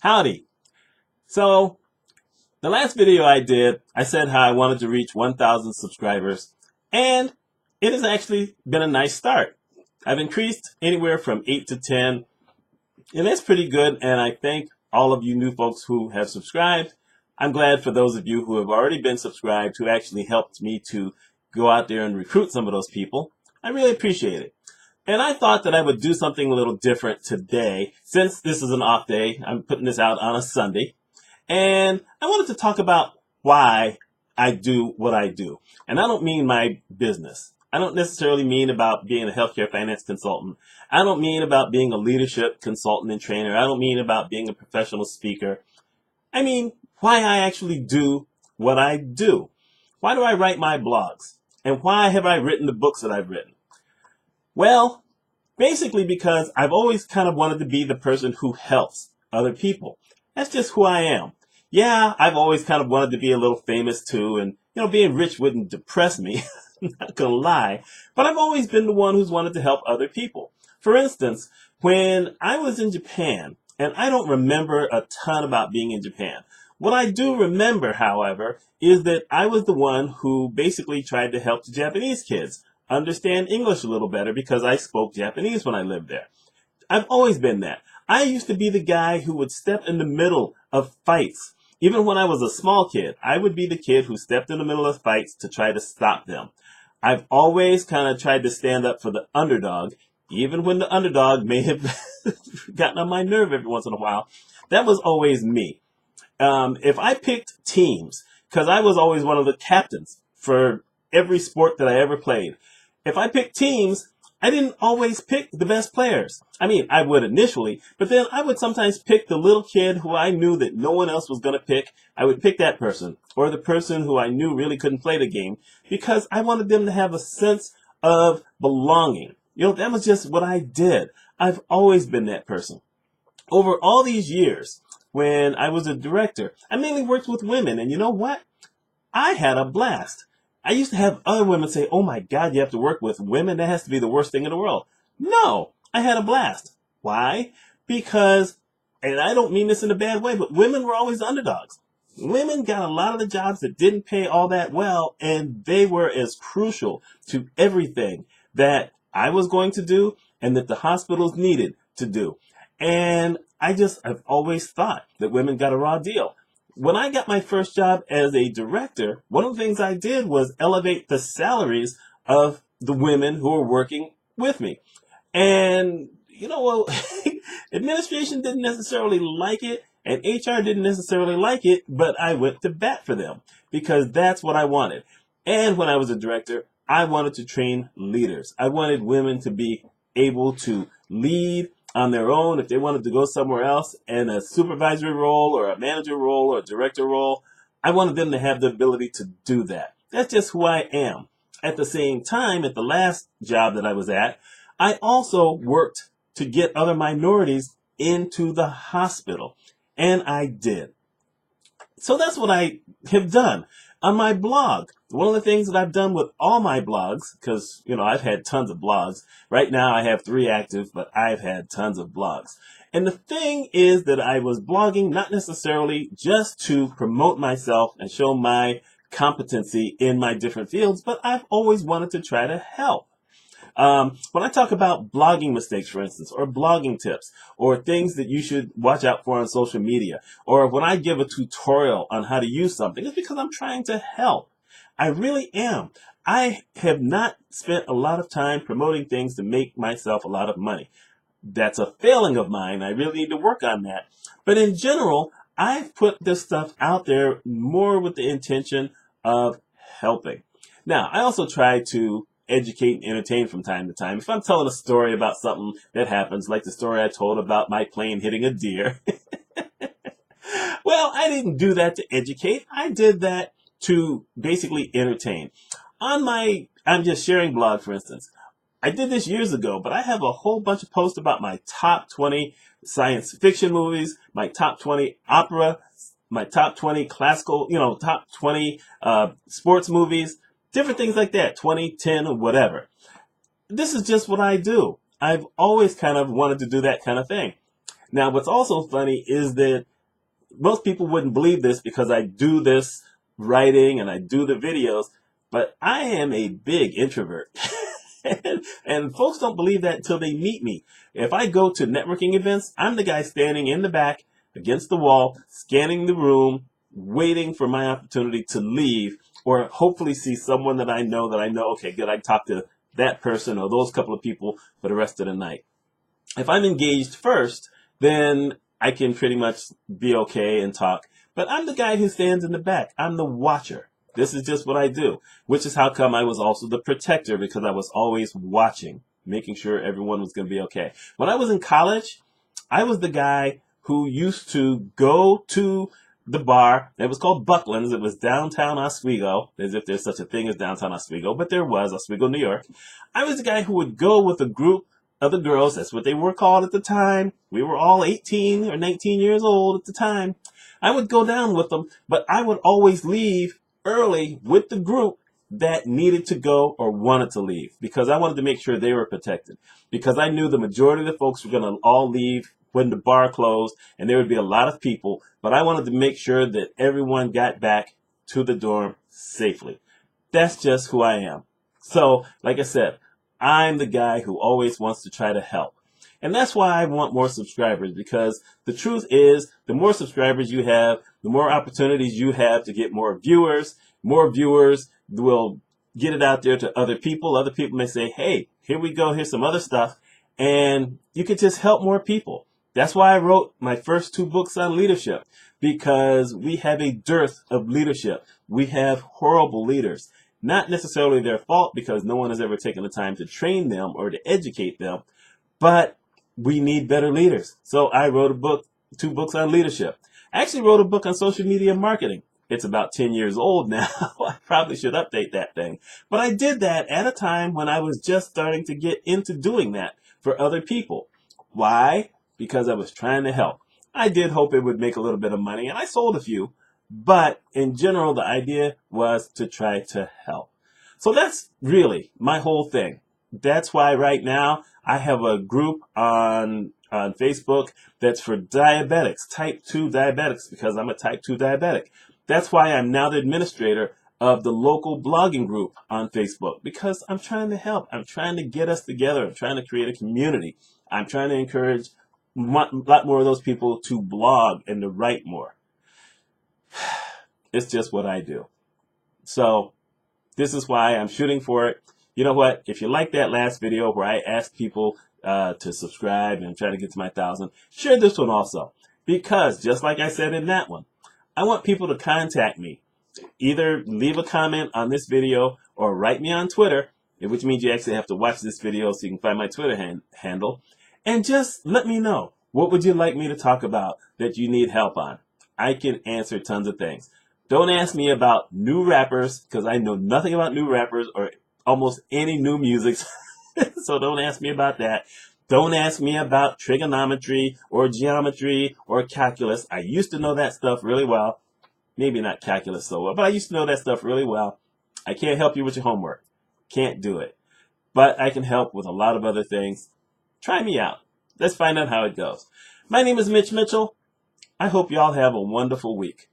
Howdy. So, the last video I did, I said how I wanted to reach 1,000 subscribers, and it has actually been a nice start. I've increased anywhere from 8 to 10, and that's pretty good, and I thank all of you new folks who have subscribed. I'm glad for those of you who have already been subscribed who actually helped me to go out there and recruit some of those people. I really appreciate it. And I thought that I would do something a little different today, since this is an off day. I'm putting this out on a Sunday. And I wanted to talk about why I do what I do. And I don't mean my business. I don't necessarily mean about being a healthcare finance consultant. I don't mean about being a leadership consultant and trainer. I don't mean about being a professional speaker. I mean why I actually do what I do. Why do I write my blogs? And why have I written the books that I've written? Well, basically because I've always kind of wanted to be the person who helps other people. That's just who I am. Yeah, I've always kind of wanted to be a little famous too, and being rich wouldn't depress me. I'm not gonna lie, but I've always been the one who's wanted to help other people. For instance, when I was in Japan, and I don't remember a ton about being in Japan. What I do remember, however, is that I was the one who basically tried to help the Japanese kids understand English a little better because I spoke Japanese when I lived there. I've always been that. I used to be the guy who would step in the middle of fights. Even when I was a small kid, I would be the kid who stepped in the middle of fights to try to stop them. I've always kind of tried to stand up for the underdog, even when the underdog may have gotten on my nerve every once in a while. That was always me. If I picked teams, because I was always one of the captains for every sport that I ever played, if I picked teams, I didn't always pick the best players. I mean, I would initially, but then I would sometimes pick the little kid who I knew that no one else was going to pick. I would pick that person, or the person who I knew really couldn't play the game, because I wanted them to have a sense of belonging. That was just what I did. I've always been that person. Over all these years, when I was a director, I mainly worked with women, and you know what? I had a blast. I used to have other women say, "Oh my God, you have to work with women? That has to be the worst thing in the world." No, I had a blast. Why? Because, and I don't mean this in a bad way, but women were always underdogs. Women got a lot of the jobs that didn't pay all that well, and they were as crucial to everything that I was going to do and that the hospitals needed to do. And I've always thought that women got a raw deal. When I got my first job as a director, one of the things I did was elevate the salaries of the women who were working with me. And, well, administration didn't necessarily like it, and HR didn't necessarily like it, but I went to bat for them because that's what I wanted. And when I was a director, I wanted to train leaders. I wanted women to be able to lead on their own. If they wanted to go somewhere else in a supervisory role or a manager role or a director role, I wanted them to have the ability to do that. That's just who I am. At the same time, at the last job that I was at, I also worked to get other minorities into the hospital. And I did. So that's what I have done. On my blog, one of the things that I've done with all my blogs, because, I've had tons of blogs. Right now I have 3 active, but I've had tons of blogs. And the thing is that I was blogging not necessarily just to promote myself and show my competency in my different fields, but I've always wanted to try to help. When I talk about blogging mistakes, for instance, or blogging tips, or things that you should watch out for on social media, or when I give a tutorial on how to use something, it's because I'm trying to help. I really am. I have not spent a lot of time promoting things to make myself a lot of money. That's a failing of mine. I really need to work on that. But in general, I've put this stuff out there more with the intention of helping. Now, I also try to educate and entertain from time to time. If I'm telling a story about something that happens, like the story I told about my plane hitting a deer, well, I didn't do that to educate. I did that to basically entertain. I'm just sharing blog, for instance. I did this years ago, but I have a whole bunch of posts about my top 20 science fiction movies, my top 20 opera, my top 20 classical, top 20 sports movies, different things like that, 20, 10, or whatever. This is just what I do. I've always kind of wanted to do that kind of thing. Now, what's also funny is that most people wouldn't believe this because I do this writing and I do the videos, but I am a big introvert. And folks don't believe that until they meet me. If I go to networking events, I'm the guy standing in the back against the wall, scanning the room, waiting for my opportunity to leave, or hopefully see someone that I know, okay, good, I can talk to that person or those couple of people for the rest of the night. If I'm engaged first, then I can pretty much be okay and talk. But I'm the guy who stands in the back. I'm the watcher. This is just what I do, which is how come I was also the protector, because I was always watching, making sure everyone was going to be okay. When I was in college, I was the guy who used to go to the bar. It was called Buckland's. It was downtown Oswego, as if there's such a thing as downtown Oswego, but there was, Oswego, New York. I was the guy who would go with a group of the girls. That's what they were called at the time. We were all 18 or 19 years old at the time. I would go down with them, but I would always leave early with the group that needed to go or wanted to leave, because I wanted to make sure they were protected, because I knew the majority of the folks were going to all leave when the bar closed and there would be a lot of people, but I wanted to make sure that everyone got back to the dorm safely. That's just who I am. So, like I said, I'm the guy who always wants to try to help. And that's why I want more subscribers, because the truth is, the more subscribers you have, the more opportunities you have to get more viewers. More viewers will get it out there to other people. Other people may say, hey, here we go, here's some other stuff. And you can just help more people. That's why I wrote my first 2 books on leadership, because we have a dearth of leadership. We have horrible leaders. Not necessarily their fault, because no one has ever taken the time to train them or to educate them, but we need better leaders. So I wrote 2 books on leadership. I actually wrote a book on social media marketing. It's about 10 years old now. I probably should update that thing. But I did that at a time when I was just starting to get into doing that for other people. Why? Because I was trying to help. I did hope it would make a little bit of money, and I sold a few. But in general, the idea was to try to help. So that's really my whole thing. That's why right now I have a group on Facebook that's for diabetics, type 2 diabetics, because I'm a type 2 diabetic. That's why I'm now the administrator of the local blogging group on Facebook, because I'm trying to help. I'm trying to get us together. I'm trying to create a community. I'm trying to encourage a lot more of those people to blog and to write more. It's just what I do. So this is why I'm shooting for it. You know what? If you like that last video where I asked people to subscribe and try to get to my 1,000, share this one also. Because just like I said in that one, I want people to contact me. Either leave a comment on this video or write me on Twitter, which means you actually have to watch this video so you can find my Twitter handle. And just let me know, what would you like me to talk about that you need help on? I can answer tons of things. Don't ask me about new rappers, because I know nothing about new rappers or almost any new music. So don't ask me about that. Don't ask me about trigonometry or geometry or calculus. I used to know that stuff really well. Maybe not calculus so well, but I used to know that stuff really well. I can't help you with your homework. Can't do it. But I can help with a lot of other things. Try me out. Let's find out how it goes. My name is Mitch Mitchell. I hope y'all have a wonderful week.